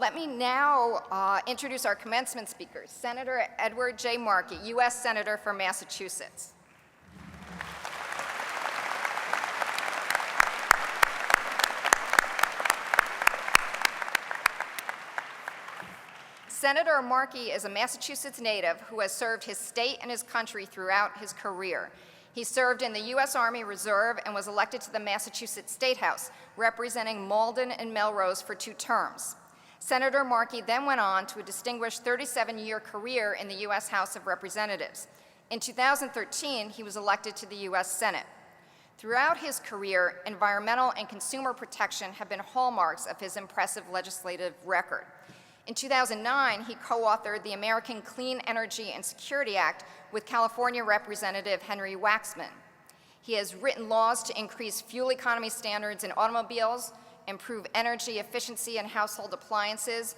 Let me now introduce our commencement speakers. Senator Edward J. Markey, U.S. Senator for Massachusetts. Senator Markey is a Massachusetts native who has served his state and his country throughout his career. He served in the U.S. Army Reserve and was elected to the Massachusetts State House, representing Malden and Melrose for 2 terms. Senator Markey then went on to a distinguished 37-year career in the U.S. House of Representatives. In 2013, he was elected to the U.S. Senate. Throughout his career, environmental and consumer protection have been hallmarks of his impressive legislative record. In 2009, he co-authored the American Clean Energy and Security Act with California Representative Henry Waxman. He has written laws to increase fuel economy standards in automobiles, improve energy efficiency in household appliances,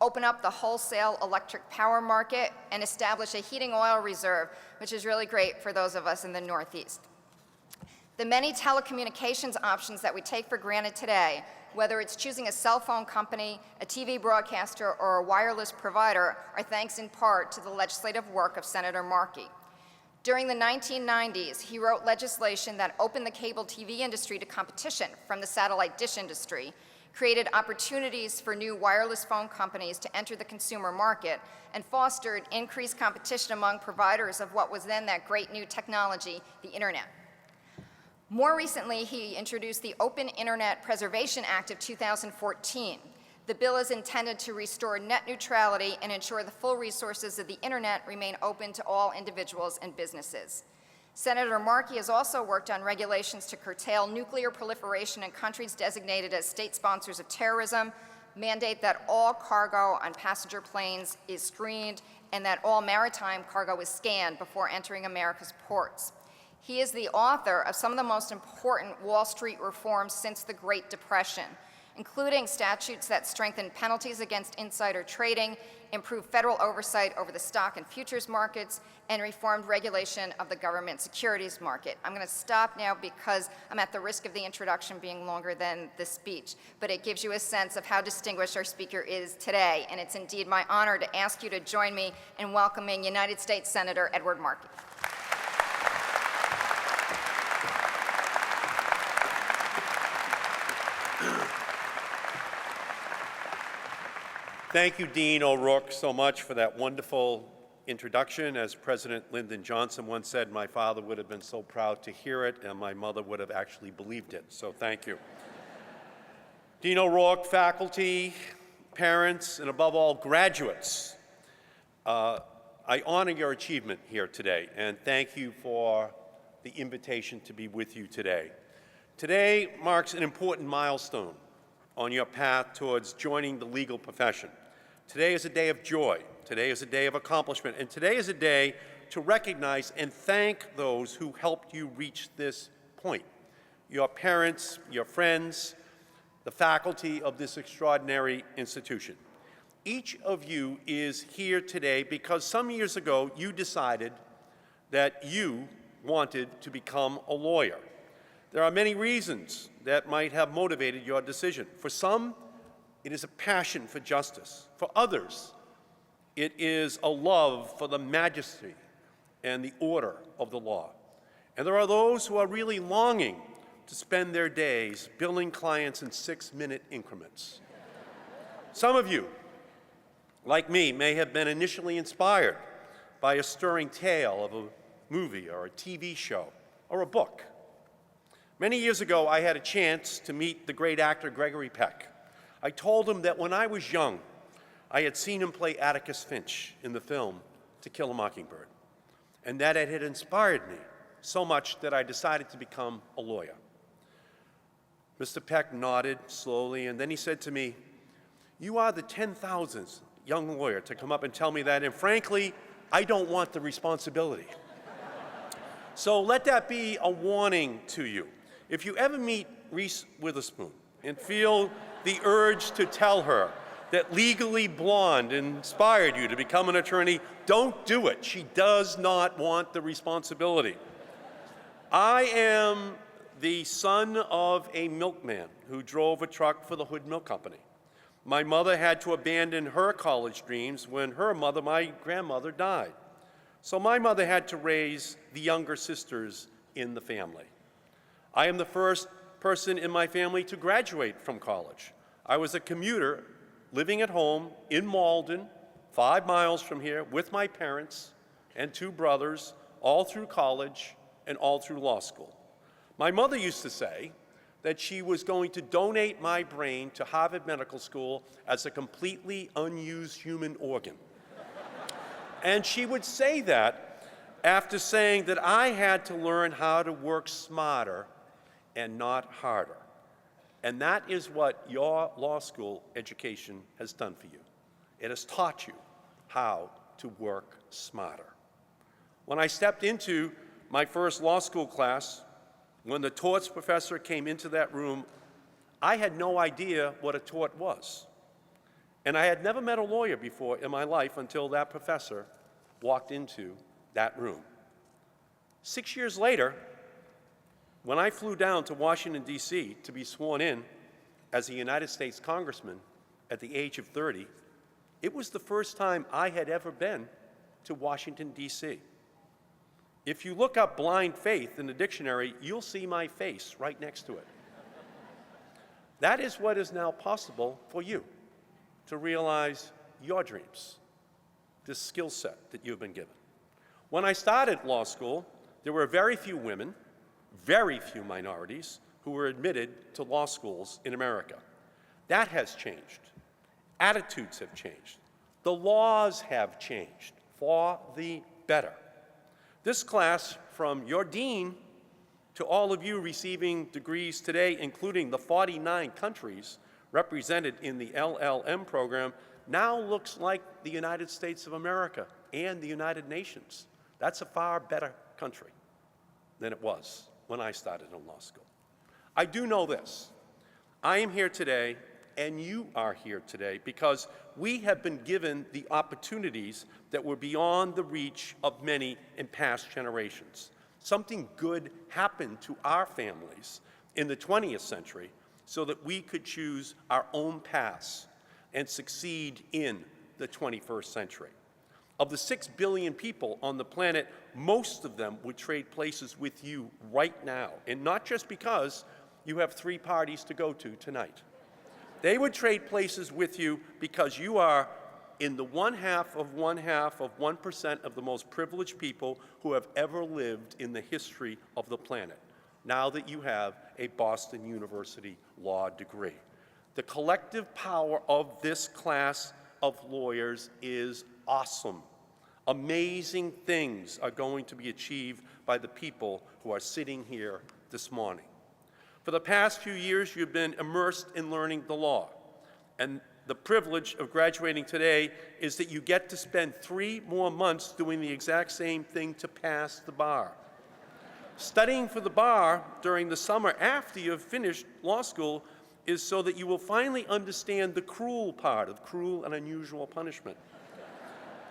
open up the wholesale electric power market, and establish a heating oil reserve, which is really great for those of us in the Northeast. The many telecommunications options that we take for granted today, whether it's choosing a cell phone company, a TV broadcaster, or a wireless provider, are thanks in part to the legislative work of Senator Markey. During the 1990s, he wrote legislation that opened the cable TV industry to competition from the satellite dish industry, created opportunities for new wireless phone companies to enter the consumer market, and fostered increased competition among providers of what was then that great new technology, the internet. More recently, he introduced the Open Internet Preservation Act of 2014. The bill is intended to restore net neutrality and ensure the full resources of the internet remain open to all individuals and businesses. Senator Markey has also worked on regulations to curtail nuclear proliferation in countries designated as state sponsors of terrorism, mandate that all cargo on passenger planes is screened, and that all maritime cargo is scanned before entering America's ports. He is the author of some of the most important Wall Street reforms since the Great Depression, including statutes that strengthen penalties against insider trading, improve federal oversight over the stock and futures markets, and reformed regulation of the government securities market. I'm going to stop now because I'm at the risk of the introduction being longer than the speech, but it gives you a sense of how distinguished our speaker is today, and it's indeed my honor to ask you to join me in welcoming United States Senator Edward Markey. Thank you, Dean O'Rourke, so much for that wonderful introduction. As President Lyndon Johnson once said, my father would have been so proud to hear it, and my mother would have actually believed it, so thank you. Dean O'Rourke, faculty, parents, and above all, graduates, I honor your achievement here today, and thank you for the invitation to be with you today. Today marks an important milestone on your path towards joining the legal profession. Today is a day of joy. Today is a day of accomplishment. And today is a day to recognize and thank those who helped you reach this point. Your parents, your friends, the faculty of this extraordinary institution. Each of you is here today because some years ago you decided that you wanted to become a lawyer. There are many reasons that might have motivated your decision. For some, it is a passion for justice. For others, it is a love for the majesty and the order of the law. And there are those who are really longing to spend their days billing clients in 6-minute increments. Some of you, like me, may have been initially inspired by a stirring tale of a movie or a TV show or a book. Many years ago, I had a chance to meet the great actor Gregory Peck. I told him that when I was young, I had seen him play Atticus Finch in the film To Kill a Mockingbird, and that it had inspired me so much that I decided to become a lawyer. Mr. Peck nodded slowly, and then he said to me, "You are the 10,000th young lawyer to come up and tell me that, and frankly, I don't want the responsibility." So let that be a warning to you. If you ever meet Reese Witherspoon and feel the urge to tell her that Legally Blonde inspired you to become an attorney, don't do it. She does not want the responsibility. I am the son of a milkman who drove a truck for the Hood Milk Company. My mother had to abandon her college dreams when her mother, my grandmother, died. So my mother had to raise the younger sisters in the family. I am the first person in my family to graduate from college. I was a commuter living at home in Malden, 5 miles from here, with my parents and 2 brothers, all through college and all through law school. My mother used to say that she was going to donate my brain to Harvard Medical School as a completely unused human organ. And she would say that after saying that I had to learn how to work smarter and not harder. And that is what your law school education has done for you. It has taught you how to work smarter. When I stepped into my first law school class, when the torts professor came into that room, I had no idea what a tort was. And I had never met a lawyer before in my life until that professor walked into that room. 6 years later, when I flew down to Washington, D.C. to be sworn in as a United States Congressman at the age of 30, it was the first time I had ever been to Washington, D.C. If you look up blind faith in the dictionary, you'll see my face right next to it. That is what is now possible for you, to realize your dreams, this skill set that you've been given. When I started law school, there were very few women, very few minorities who were admitted to law schools in America. That has changed. Attitudes have changed. The laws have changed for the better. This class, from your dean to all of you receiving degrees today, including the 49 countries represented in the LLM program, now looks like the United States of America and the United Nations. That's a far better country than it was when I started in law school. I do know this. I am here today, and you are here today, because we have been given the opportunities that were beyond the reach of many in past generations. Something good happened to our families in the 20th century so that we could choose our own paths and succeed in the 21st century. Of the 6 billion people on the planet, most of them would trade places with you right now, and not just because you have 3 parties to go to tonight. They would trade places with you because you are in the 1/2 of 1% of the most privileged people who have ever lived in the history of the planet, now that you have a Boston University law degree. The collective power of this class of lawyers is awesome. Amazing things are going to be achieved by the people who are sitting here this morning. For the past few years, you've been immersed in learning the law. And the privilege of graduating today is that you get to spend 3 more months doing the exact same thing to pass the bar. Studying for the bar during the summer after you've finished law school is so that you will finally understand the cruel part of cruel and unusual punishment.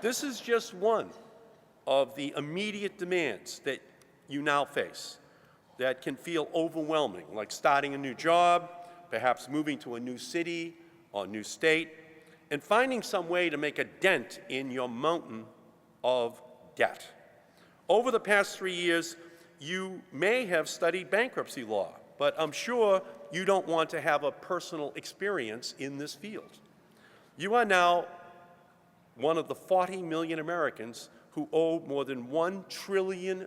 This is just one of the immediate demands that you now face that can feel overwhelming, like starting a new job, perhaps moving to a new city or new state, and finding some way to make a dent in your mountain of debt. Over the past 3 years, you may have studied bankruptcy law, but I'm sure you don't want to have a personal experience in this field. You are now one of the 40 million Americans who owe more than $1 trillion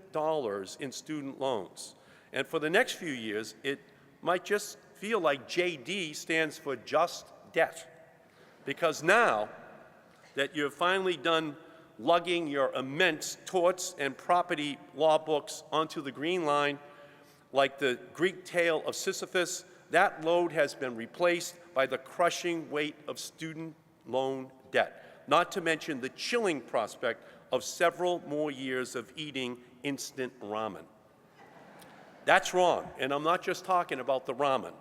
in student loans. And for the next few years, it might just feel like JD stands for just debt. Because now that you're finally done lugging your immense torts and property law books onto the green line, like the Greek tale of Sisyphus, that load has been replaced by the crushing weight of student loan debt, not to mention the chilling prospect of several more years of eating instant ramen. That's wrong, and I'm not just talking about the ramen.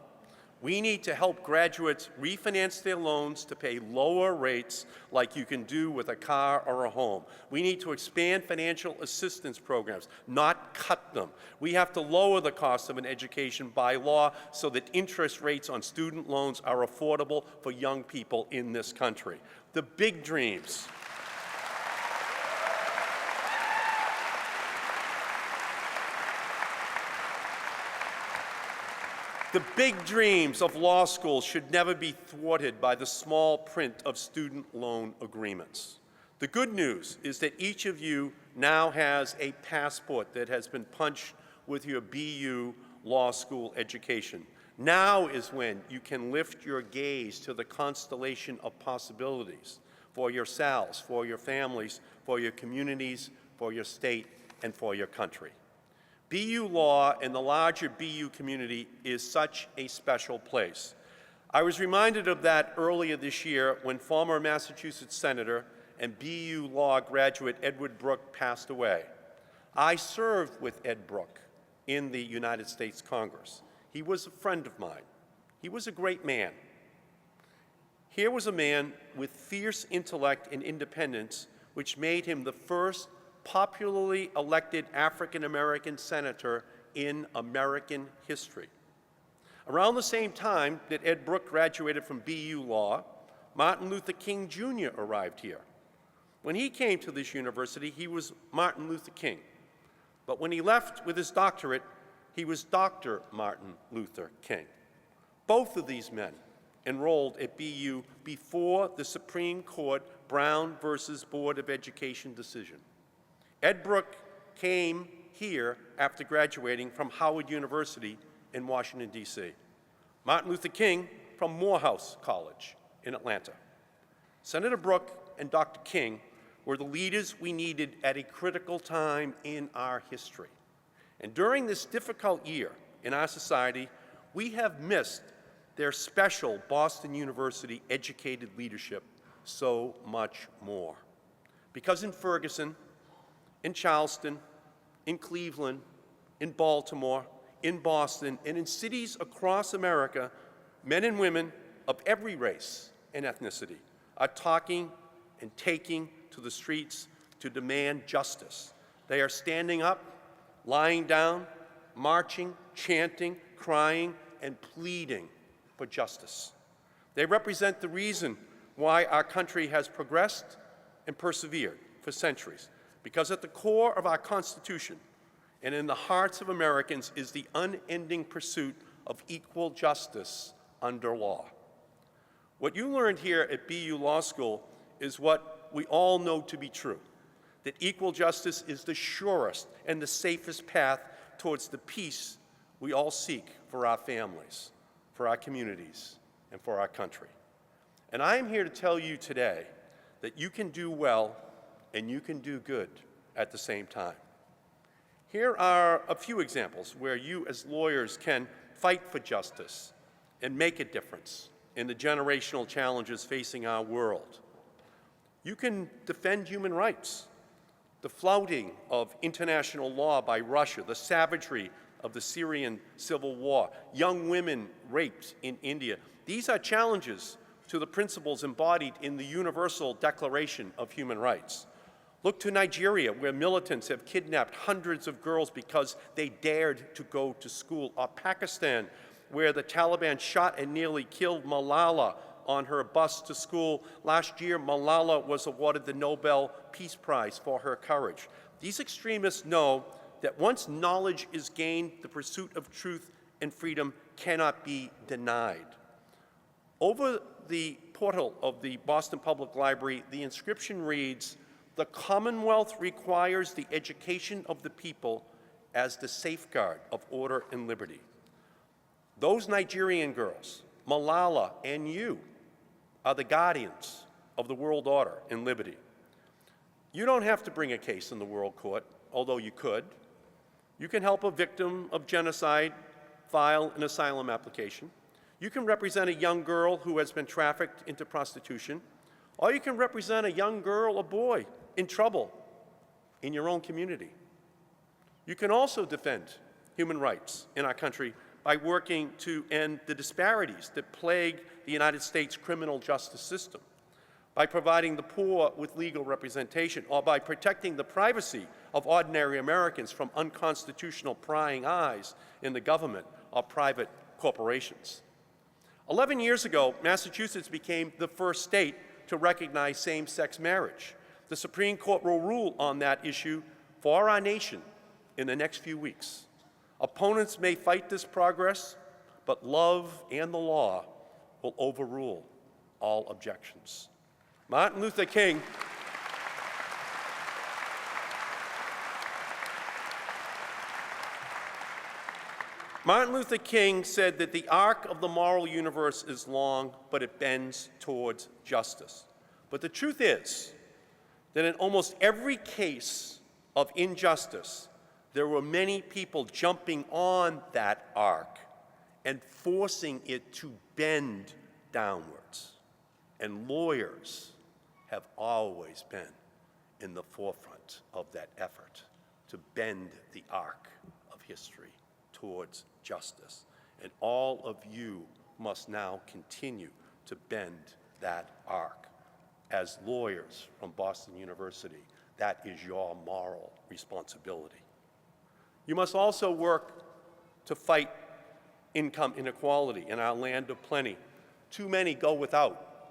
We need to help graduates refinance their loans to pay lower rates like you can do with a car or a home. We need to expand financial assistance programs, not cut them. We have to lower the cost of an education by law so that interest rates on student loans are affordable for young people in this country. The big dreams. The big dreams of law school should never be thwarted by the small print of student loan agreements. The good news is that each of you now has a passport that has been punched with your BU law school education. Now is when you can lift your gaze to the constellation of possibilities for yourselves, for your families, for your communities, for your state, and for your country. BU law and the larger BU community is such a special place. I was reminded of that earlier this year when former Massachusetts Senator and BU law graduate Edward Brooke passed away. I served with Ed Brooke in the United States Congress. He was a friend of mine. He was a great man. Here was a man with fierce intellect and independence, which made him the first popularly elected African-American senator in American history. Around the same time that Ed Brooke graduated from BU Law, Martin Luther King Jr. arrived here. When he came to this university, he was Martin Luther King. But when he left with his doctorate, he was Dr. Martin Luther King. Both of these men enrolled at BU before the Supreme Court Brown versus Board of Education decision. Ed Brooke came here after graduating from Howard University in Washington, D.C. Martin Luther King from Morehouse College in Atlanta. Senator Brooke and Dr. King were the leaders we needed at a critical time in our history. And during this difficult year in our society, we have missed their special Boston University educated leadership so much more. Because in Ferguson, in Charleston, in Cleveland, in Baltimore, in Boston, and in cities across America, men and women of every race and ethnicity are talking and taking to the streets to demand justice. They are standing up, lying down, marching, chanting, crying, and pleading for justice. They represent the reason why our country has progressed and persevered for centuries. Because at the core of our Constitution and in the hearts of Americans is the unending pursuit of equal justice under law. What you learned here at BU Law School is what we all know to be true, that equal justice is the surest and the safest path towards the peace we all seek for our families, for our communities, and for our country. And I am here to tell you today that you can do well and you can do good at the same time. Here are a few examples where you as lawyers can fight for justice and make a difference in the generational challenges facing our world. You can defend human rights, the flouting of international law by Russia, the savagery of the Syrian civil war, young women raped in India. These are challenges to the principles embodied in the Universal Declaration of Human Rights. Look to Nigeria, where militants have kidnapped hundreds of girls because they dared to go to school, or Pakistan, where the Taliban shot and nearly killed Malala on her bus to school. Last year, Malala was awarded the Nobel Peace Prize for her courage. These extremists know that once knowledge is gained, the pursuit of truth and freedom cannot be denied. Over the portal of the Boston Public Library, the inscription reads, "The Commonwealth requires the education of the people as the safeguard of order and liberty." Those Nigerian girls, Malala and you, are the guardians of the world order and liberty. You don't have to bring a case in the World Court, although you could. You can help a victim of genocide file an asylum application. You can represent a young girl who has been trafficked into prostitution, or you can represent a young girl or boy in trouble in your own community. You can also defend human rights in our country by working to end the disparities that plague the United States criminal justice system, by providing the poor with legal representation, or by protecting the privacy of ordinary Americans from unconstitutional prying eyes in the government or private corporations. 11 years ago, Massachusetts became the first state to recognize same-sex marriage. The Supreme Court will rule on that issue for our nation in the next few weeks. Opponents may fight this progress, but love and the law will overrule all objections. Martin Luther King said that the arc of the moral universe is long, but it bends towards justice. But the truth is that in almost every case of injustice, there were many people jumping on that arc and forcing it to bend downwards. And lawyers have always been in the forefront of that effort to bend the arc of history towards justice. And all of you must now continue to bend that arc. As lawyers from Boston University, that is your moral responsibility. You must also work to fight income inequality in our land of plenty. Too many go without.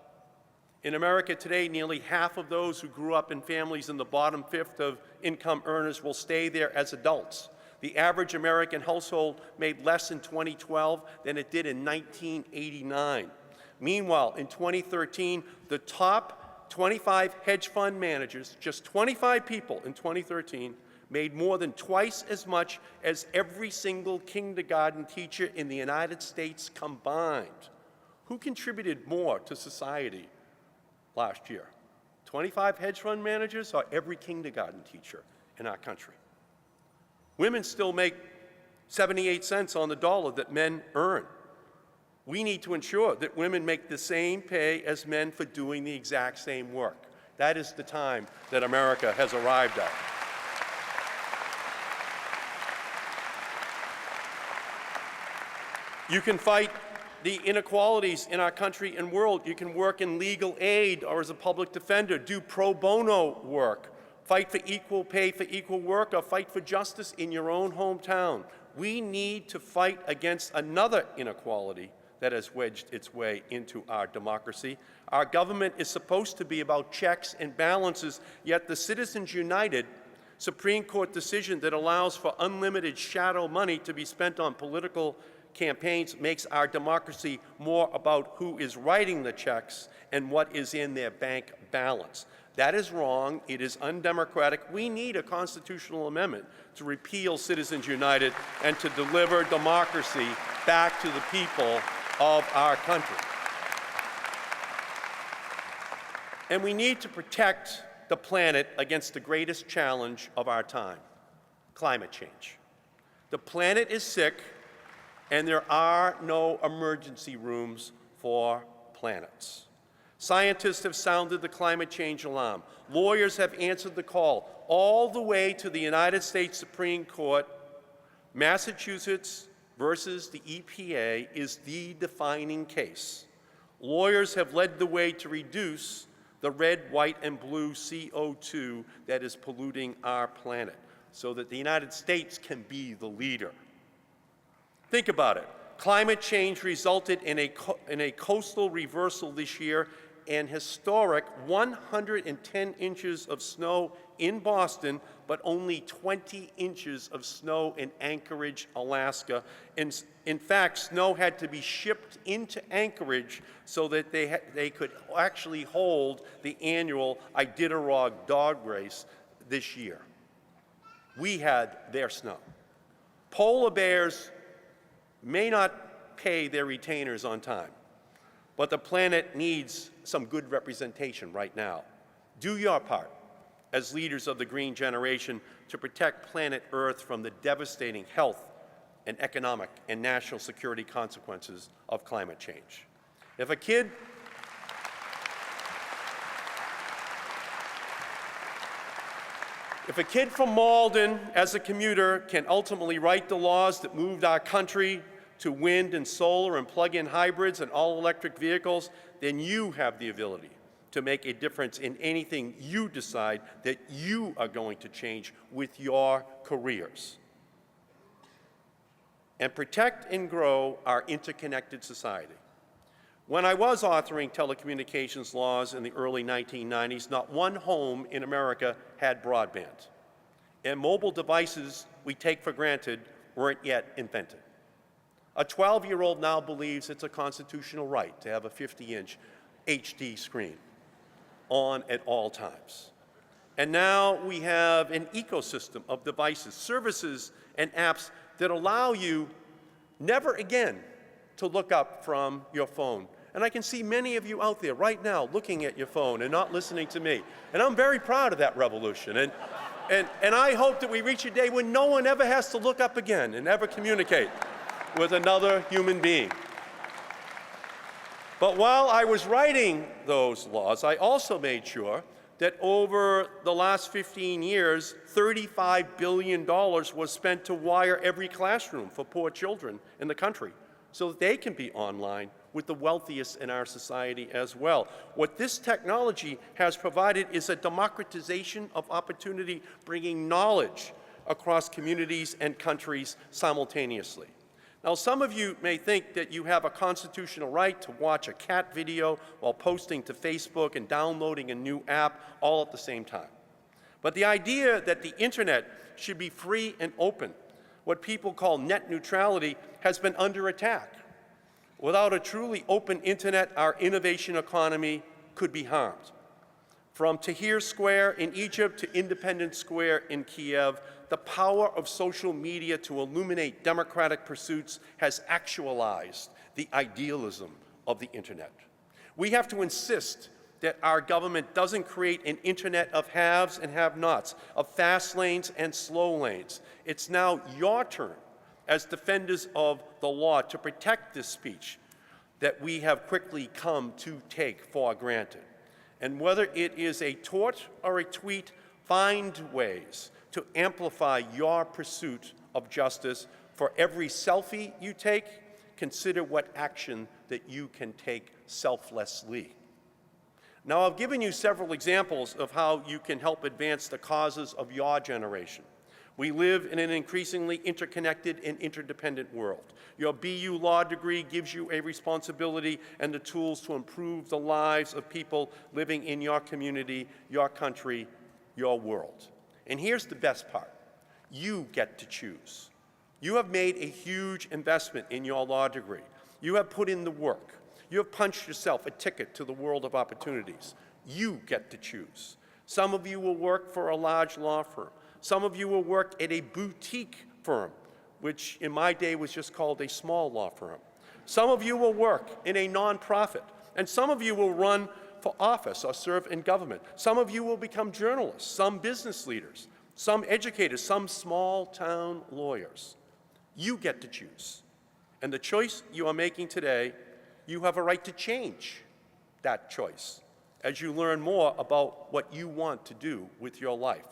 In America today, nearly half of those who grew up in families in the bottom fifth of income earners will stay there as adults. The average American household made less in 2012 than it did in 1989. Meanwhile, in 2013, the top 25 hedge fund managers, just 25 people in 2013, made more than twice as much as every single kindergarten teacher in the United States combined. Who contributed more to society last year? 25 hedge fund managers or every kindergarten teacher in our country? Women still make 78 cents on the dollar that men earn. We need to ensure that women make the same pay as men for doing the exact same work. That is the time that America has arrived at. You can fight the inequalities in our country and world. You can work in legal aid or as a public defender, do pro bono work, fight for equal pay for equal work, or fight for justice in your own hometown. We need to fight against another inequality that has wedged its way into our democracy. Our government is supposed to be about checks and balances, yet the Citizens United Supreme Court decision that allows for unlimited shadow money to be spent on political campaigns makes our democracy more about who is writing the checks and what is in their bank balance. That is wrong. It is undemocratic. We need a constitutional amendment to repeal Citizens United and to deliver democracy back to the people of our country. And we need to protect the planet against the greatest challenge of our time, climate change. The planet is sick, and there are no emergency rooms for planets. Scientists have sounded the climate change alarm. Lawyers have answered the call. All the way to the United States Supreme Court, Massachusetts versus the EPA is the defining case. Lawyers have led the way to reduce the red, white, and blue CO2 that is polluting our planet so that the United States can be the leader. Think about it. Climate change resulted in a coastal reversal this year, and historic 110 inches of snow in Boston, but only 20 inches of snow in Anchorage, Alaska. In fact, snow had to be shipped into Anchorage so that they could actually hold the annual Iditarod dog race this year. We had their snow. Polar bears may not pay their retainers on time, but the planet needs some good representation right now. Do your part as leaders of the green generation to protect planet Earth from the devastating health and economic and national security consequences of climate change. If a kid from Malden, as a commuter, can ultimately write the laws that moved our country to wind and solar and plug-in hybrids and all-electric vehicles, then you have the ability to make a difference in anything you decide that you are going to change with your careers. And protect and grow our interconnected society. When I was authoring telecommunications laws in the early 1990s, not one home in America had broadband. And mobile devices we take for granted weren't yet invented. A 12-year-old now believes it's a constitutional right to have a 50-inch HD screen on at all times. And now we have an ecosystem of devices, services, and apps that allow you never again to look up from your phone. And I can see many of you out there right now looking at your phone and not listening to me. And I'm very proud of that revolution. And I hope that we reach a day when no one ever has to look up again and ever communicate with another human being. But while I was writing those laws, I also made sure that over the last 15 years, $35 billion was spent to wire every classroom for poor children in the country so that they can be online with the wealthiest in our society as well. What this technology has provided is a democratization of opportunity, bringing knowledge across communities and countries simultaneously. Now, some of you may think that you have a constitutional right to watch a cat video while posting to Facebook and downloading a new app all at the same time. But the idea that the internet should be free and open, what people call net neutrality, has been under attack. Without a truly open internet, our innovation economy could be harmed. From Tahrir Square in Egypt to Independence Square in Kiev, the power of social media to illuminate democratic pursuits has actualized the idealism of the internet. We have to insist that our government doesn't create an internet of haves and have-nots, of fast lanes and slow lanes. It's now your turn as defenders of the law to protect this speech that we have quickly come to take for granted. And whether it is a tort or a tweet, find ways to amplify your pursuit of justice. For every selfie you take, consider what action that you can take selflessly. Now, I've given you several examples of how you can help advance the causes of your generation. We live in an increasingly interconnected and interdependent world. Your BU law degree gives you a responsibility and the tools to improve the lives of people living in your community, your country, your world. And here's the best part. You get to choose. You have made a huge investment in your law degree. You have put in the work. You have punched yourself a ticket to the world of opportunities. You get to choose. Some of you will work for a large law firm. Some of you will work at a boutique firm, which in my day was just called a small law firm. Some of you will work in a nonprofit, and some of you will run for office or serve in government. Some of you will become journalists, some business leaders, some educators, some small-town lawyers. You get to choose. And the choice you are making today, you have a right to change that choice as you learn more about what you want to do with your life.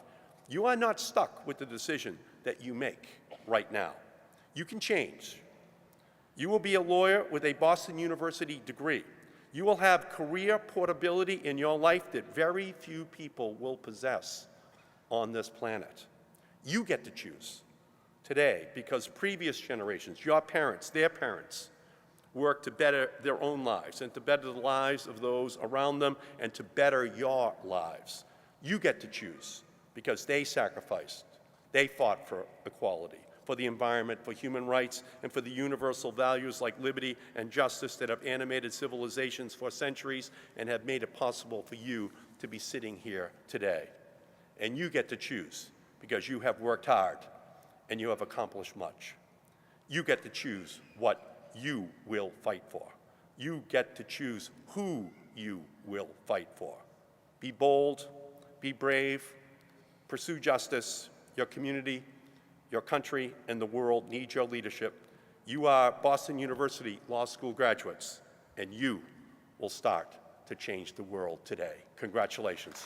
You are not stuck with the decision that you make right now. You can change. You will be a lawyer with a Boston University degree. You will have career portability in your life that very few people will possess on this planet. You get to choose today because previous generations, your parents, their parents, worked to better their own lives and to better the lives of those around them and to better your lives. You get to choose because they sacrificed, they fought for equality, for the environment, for human rights, and for the universal values like liberty and justice that have animated civilizations for centuries and have made it possible for you to be sitting here today. And you get to choose because you have worked hard and you have accomplished much. You get to choose what you will fight for. You get to choose who you will fight for. Be bold, be brave, pursue justice. Your community, your country, and the world need your leadership. You are Boston University Law School graduates, and you will start to change the world today. Congratulations.